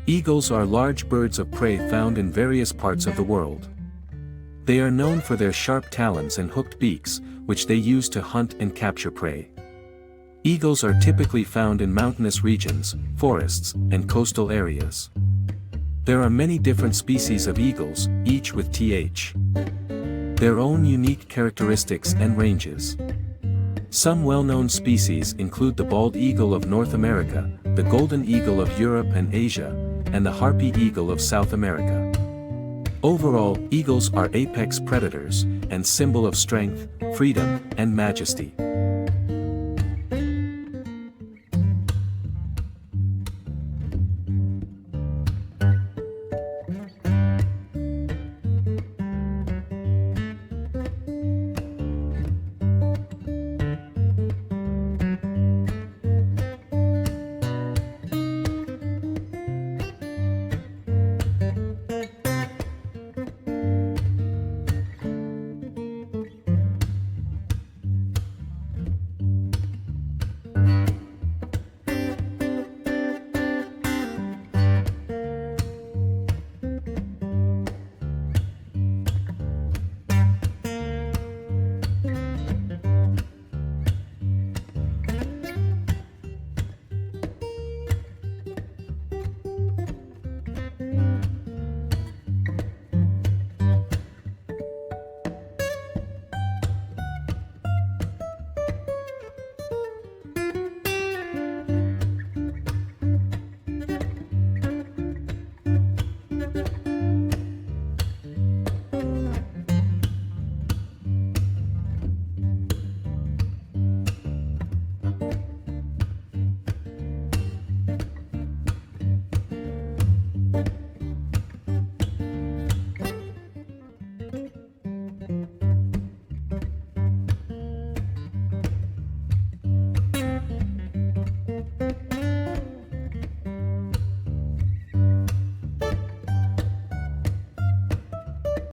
Eagles are large birds of prey found in various parts of the world. They are known for their sharp talons and hooked beaks, which they use to hunt and capture prey. Eagles are typically found in mountainous regions, forests, and coastal areas. There are many different species of eagles, each with their own unique characteristics and ranges. Some well-known species include the bald eagle of North America, the golden eagle of Europe and Asia, and the harpy eagle of South America. Overall, eagles are apex predators, and symbol of strength, freedom, and majesty.